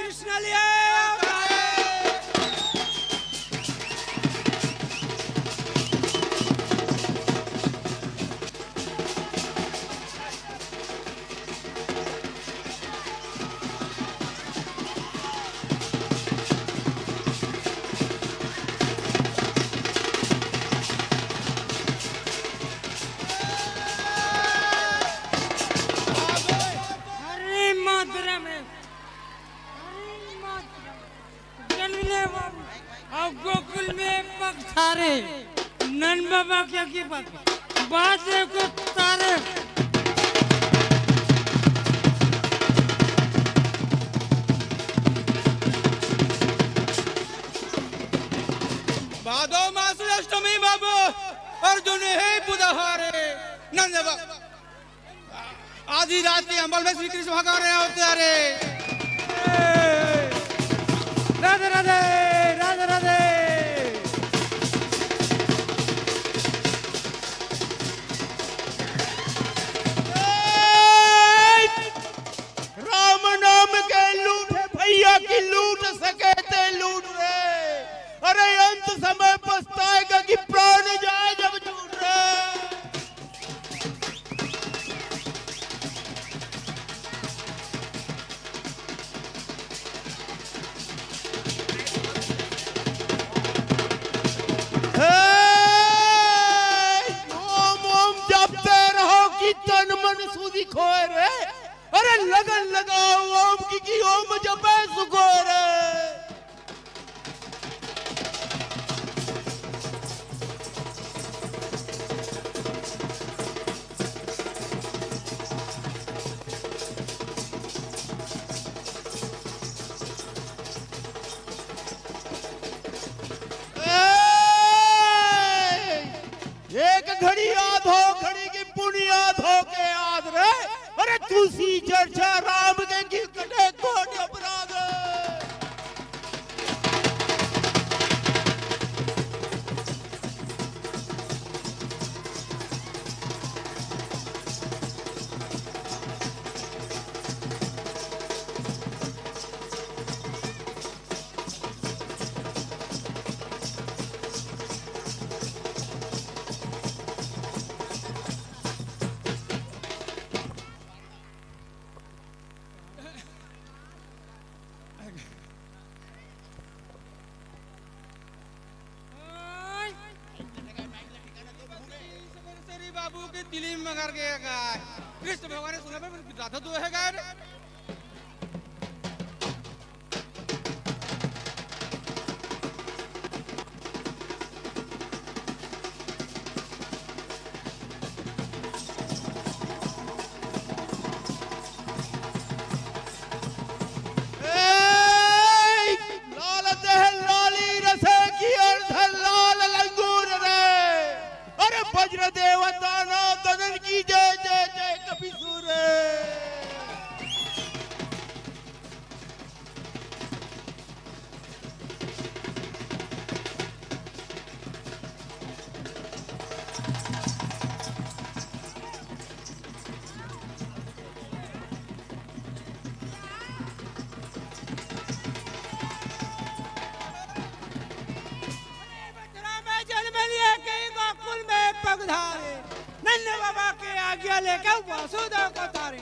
कृष्ण लिए गोकुल में पगधारे नन बाबा क्या की बात को तारे भादो मास अष्टमी बाबू अर्जुन है बुधवारे नंद बाबा आधी रात के अंबल में श्री कृष्ण भगवान होते अरे राधे राधे राधे राधे राम नाम के लूट भैया की लूट सके ते लूट रे अरे अंत समय पछताएगा कि प्राण जाए जब छूट रे तन मन सूदी खोए रे अरे लगन लगाओ ओम की ओम जपे सुखो रे एक घड़ी आधो घड़ी की पुनियाद हो के याद रे अरे तुलसी चर्चा राम के गिर कटे कोट अपराध बाबू के दिल्ली में मगर गया कृष्ण भगवान ने सुना पर राधा तो है गाय वज्र देवता ना तनन की जय जय जय कपि सूरे पगधारे नंद बाबा के आज्ञा लेकर वासुदेव को तारे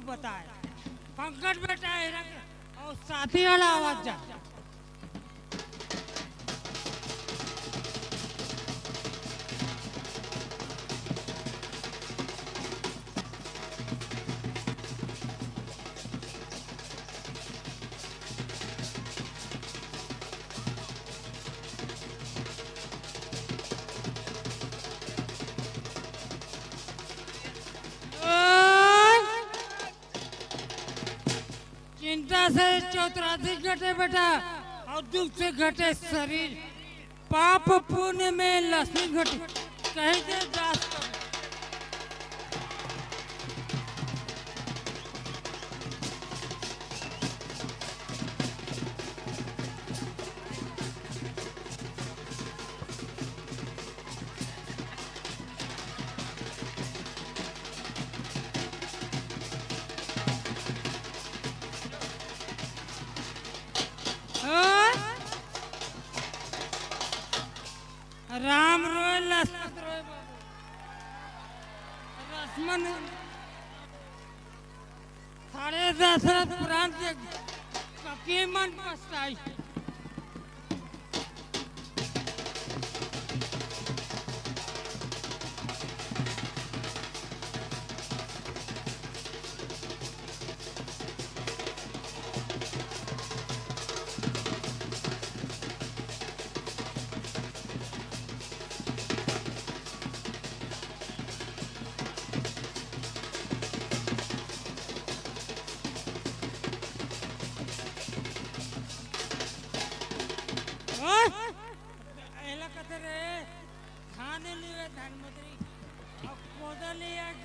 बताए पंकज बेटा और साथी वाला आवाज जा से चौतरासी घटे बेटा और दुख से घटे शरीर, पाप पुण्य में लक्ष्मी घटे, कहीं दे दास कर। राम रोए लक्ष्मण रोए बाबू, लक्ष्मण थारे दशरथ प्राण के ककी मन पछताई।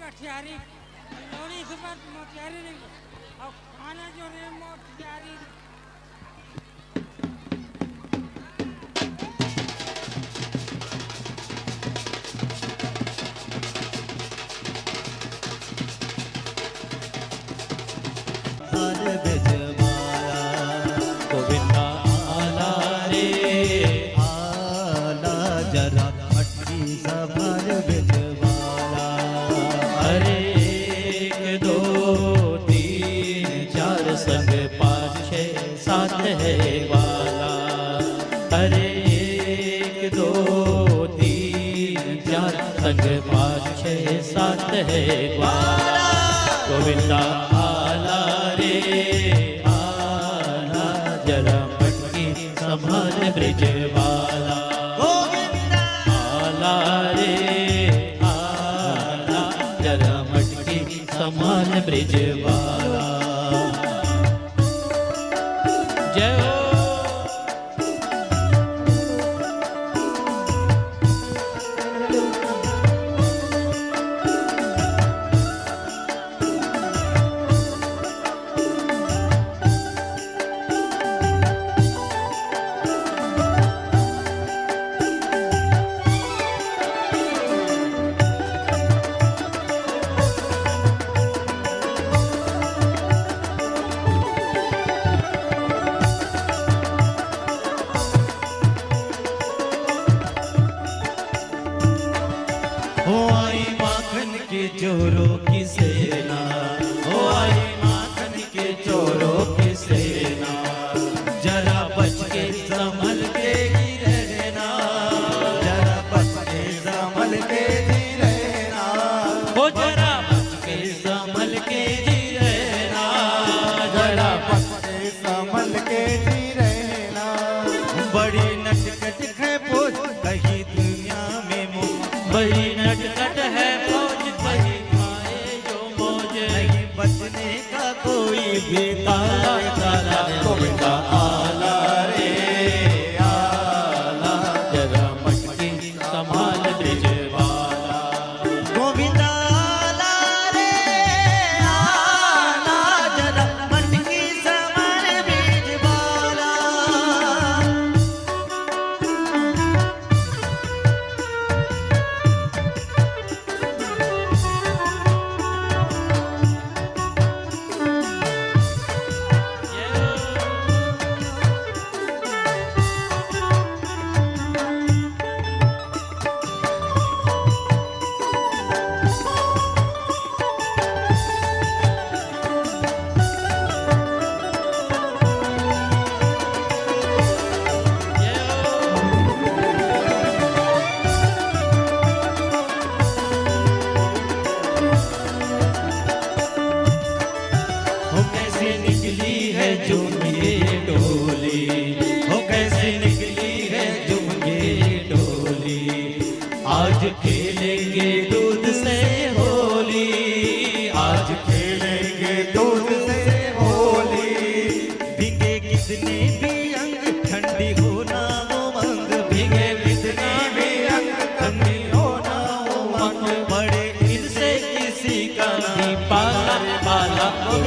गठियारी लोनी से बात मोतियारी नहीं और खाना जो रे मोतियारी। गोविंदा आला रे आला जरा मटकी सभर बिजवाला। अरे एक दो तीन चार संग पाँच छः सात है वाला। अरे एक दो तीन चार संग पाँच छः सात है वाला। गोविंदा आला रे आला जरा मटकी संभाल ब्रिज वाला। गोविंदा आला रे आला जरा मटकी संभाल ब्रिज वाला। जय हो। हो आई माखन के चोरों की सेना। हो आई माखन के चोरों की सेना। जरा बच के संभल के ही रहना। जरा बच के संभल के ही रहना। हो जरा बच के संभल के ही रहना। जरा बच के संभल के ही रहना। बड़ी नटखट है पोज कहीं दुनिया में मोह। बड़ी नटखट है फौज कहीं खाए जो मौज। नहीं बचने का कोई भी ताला ताला। गोविंदा आला रे आला जरा मटकी संभाल ब्रिज वाला। गोविंदा आला रे आला जरा मटकी संभाल ब्रिज वाला।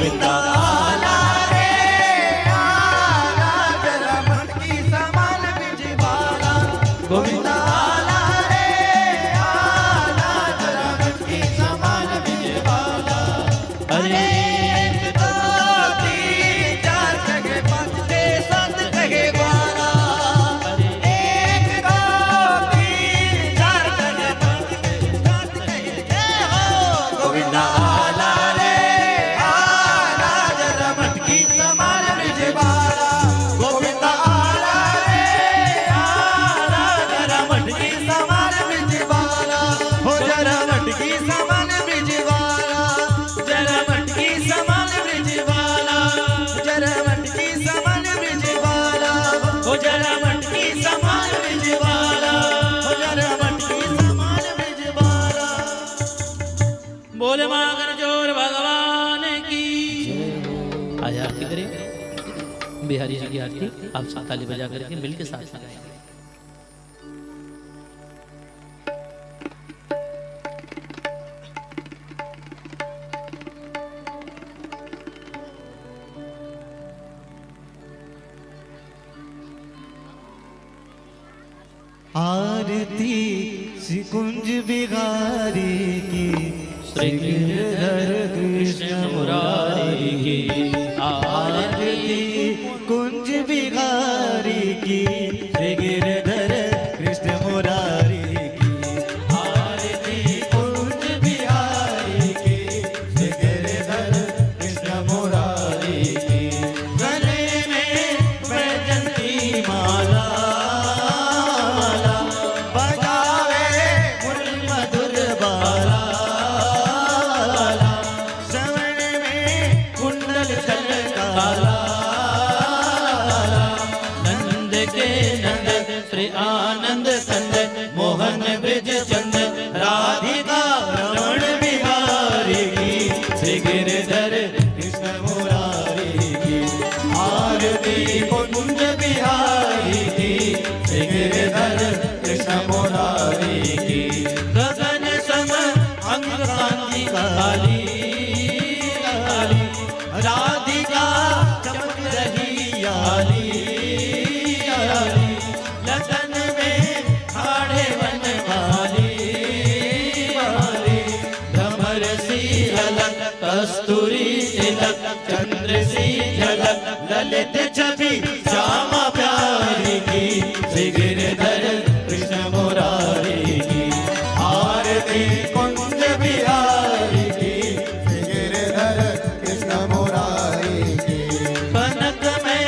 गोविंदा आला रे आला, जरा मटकी संभाल बिजवाला। गोविंदा आला रे आला, जरा मटकी संभाल बिजवाला। अरे एक दो तीन चार कहे पाँच छः सात कहे 12। अरे एक दो तीन चार कहे पाँच छः सात कहे जय हो। गोविंदा आला रे आला, जरा मटकी संभाल बिजवाला। गोविंदा आला रे आला, जरा मटकी संभाल बिजवाला। हो जरा मटकी संभाल बिजवाला, जरा मटकी संभाल बिजवाला, जरा मटकी संभाल बिजवाला। हो जरा मटकी संभाल बिजवाला, हो जरा मटकी संभाल बिजवाला। बोले मागर जोर भगवान की। आज आरती करें बिहारी जी की आरती। आप साथ ताली बजा करके मिल के साथ लगाएंगे। आरती श्री कुंज बिहारी की, श्री गिरधर कृष्ण मुरारी की। आरती कुंज बिहारी की, श्री गिरधर कृष्ण मुरारी की। आरती कुंज बिहारी की, श्री गिरधर कृष्ण मुरारी की। गले में बैजंती माला, बजावे मुरली मधुर बाला। श्रवण में कुंडल छलकाला। नंद के नंद श्री आनंद कंद, मोहन ब्रिज चंद राधिका रमण बिहारी की, श्री गिरधर कृष्ण मुरारी की। आरती कुंज बिहारी की, श्री गिरधर कृष्ण मुरारी की। गगन सम अंग कांति काली, राधिका चमक रही आली। लगन में खाड़े वन वाली, भ्रमर सी झलक कस्तूरी तिलक, चंद्र सी झलक ललित छवि श्यामा प्यारी की, श्री गिरधर कृष्ण मुरारी की। आरती कुंज बिहारी की, श्री गिरधर कृष्ण मुरारी की। कनक में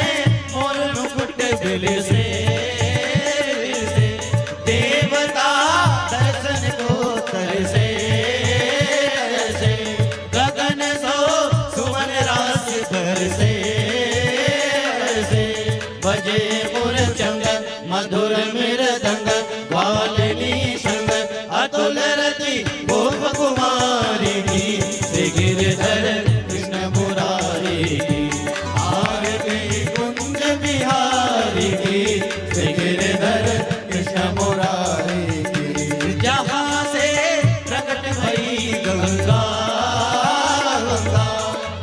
मोर मुकुट दिल से, देवता दर्शन को तरसे। गगन सो सुवन रास बरसे। बजे मुरचंग मधुर मृदंग, ग्वालिनी संग अतुल रति गोप कुमारी की, श्री गिरधर कृष्ण मुरारी की। आरती कुंज बिहारी की, श्री गिरधर कृष्ण मुरारी की। जहाँ से प्रकट भई गंगा,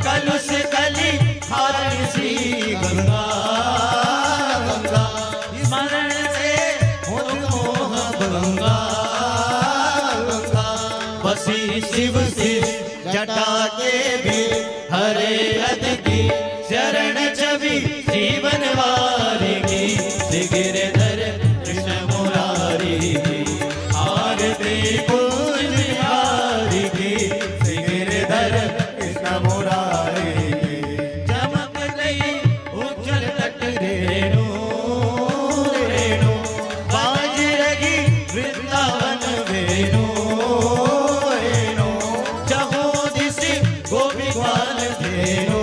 कलुष कली हारण सी गंगा। स्मरण से मोह मोह गंगा, बसी शिव शिव जटा के भी हरे अध की, शरण छवि जीवन वारी की, श्री गिरधर कृष्ण मुरारी की। आरती कुंज बिहारी की, श्री गिरधर कृष्ण मुरारी की। चमक गई उज्जवल तट रेणु, रेणु बाज रही वृंदावन वेणु। रेणु चहुँ दिशि गोपी ग्वाल धेनु।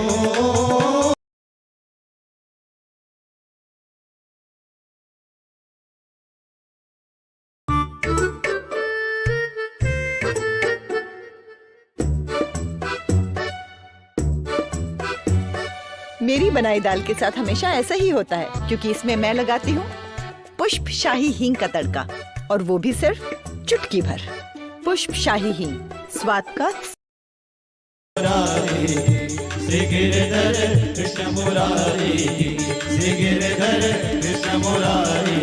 मेरी बनाई दाल के साथ हमेशा ऐसा ही होता है, क्योंकि इसमें मैं लगाती हूँ पुष्प शाही हींग का तड़का, और वो भी सिर्फ चुटकी भर। पुष्प शाही हींग, स्वाद का मुरारी श्री गिरधर कृष्ण मुरारी श्री गिरधर कृष्ण मुरारी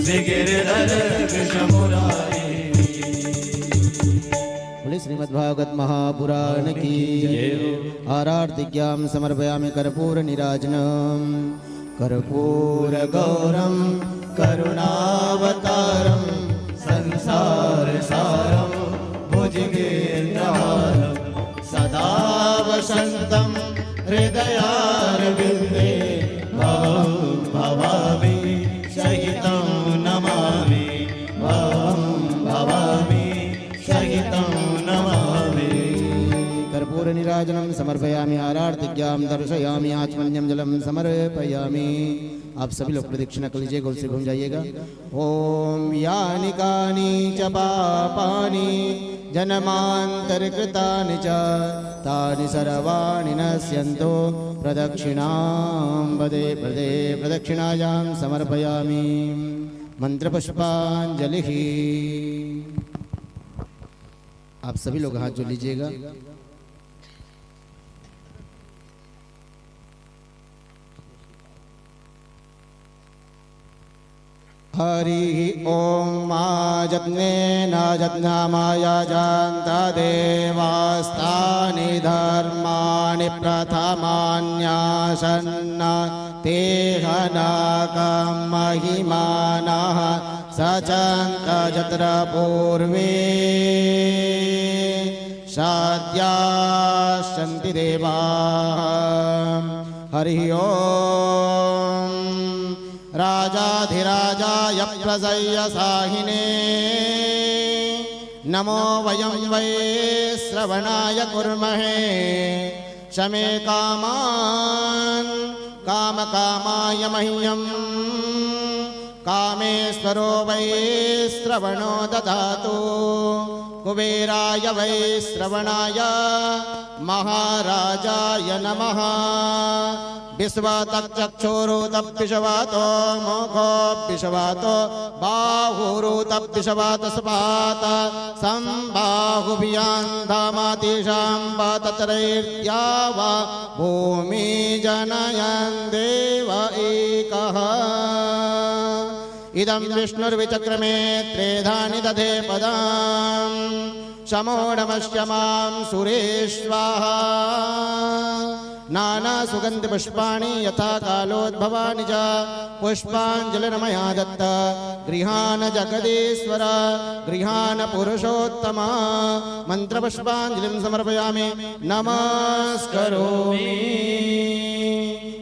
श्री गिरधर कृष्ण मुरारी। बोले श्रीमद्भागवत महापुराण की आरार्तिज्ञां समर्पयामि कर्पूर नीराजनम कर्पूर गौरम करुणावतारम संसार सारम भुजगेन्द्रहारम सदा वसंतम हृदयारविंदे भवं भवामि सहितं नमामि भवं भवामि सहितं नमामि। कर्पूर नीराजनम समर्पयामि आरार्तिज्ञां दर्शयामि आचमन्यं जलम समर्पयामि। आप सभी लोग प्रदक्षिणा कर लीजिए, गोल से घूम जाइएगा। ओम यानि कानि च पापानि जन्मान्तरकृतानि च तानि सर्वाणि नश्यन्तो प्रदक्षिणां पदे पदे प्रदक्षिणायां समर्पयामि। मंत्रपुष्पांजलि। आप सभी लोग हाथ जोड़ लीजिएगा। हरि ओम मा यज्ञेन यज्ञामाया जानता देवास्तानि धर्माणि प्रथमान्यासन्न तेहनाकं महिमानः सचन्त यत्र पूर्वे साद्यासन्ति देवाः। हरि ओम राजाधिराजाय प्रसय्यसाहिने नमो वयं वै श्रवणाय कुर्महे शमे कामान् कामकामाय मह्यं कामेश्वरो वै श्रवणो ददातु कुबेराय वै श्रवणाय महाराजाय नमः। विश्वतक्षुरुतपिशवातो मोघोपिशवातो बाहुरुतपिशवात स्पात संबाहुभियान्धामातिशां तत्रैर्या वा भूमि जनयन् देव एकः। इदं विष्णुर्विचक्रमे त्रेधानि दधे पदां शमोढमश्च मां सुरेश्वाहा। नाना सुगंध पुष्पाणि यथा कालोद्भवानि च पुष्पांजलिर्मया दत्त गृहान जगदीश्वर गृहान पुरुषोत्तम। मंत्रपुष्पांजलिं समर्पयामि नमस्करोमि।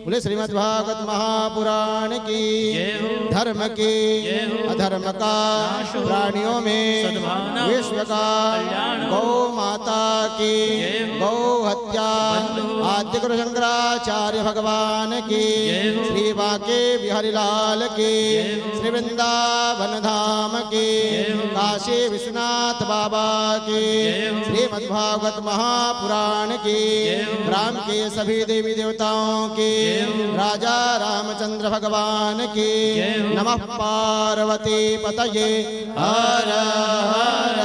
बोले श्रीमद्भागवत महापुराण की धर्म की अधर्म का प्राणियों में विश्व का गौ माता की गौ हत्या आद्य गुरु शंकराचार्य भगवान की श्री बांके बिहारी लाल की श्री वृंदावन धाम की काशी विश्वनाथ बाबा की श्रीमद्भागवत महापुराण की ग्राम के सभी देवी देवताओं की राजा रामचंद्र भगवान की नमः पार्वती पतये हर हर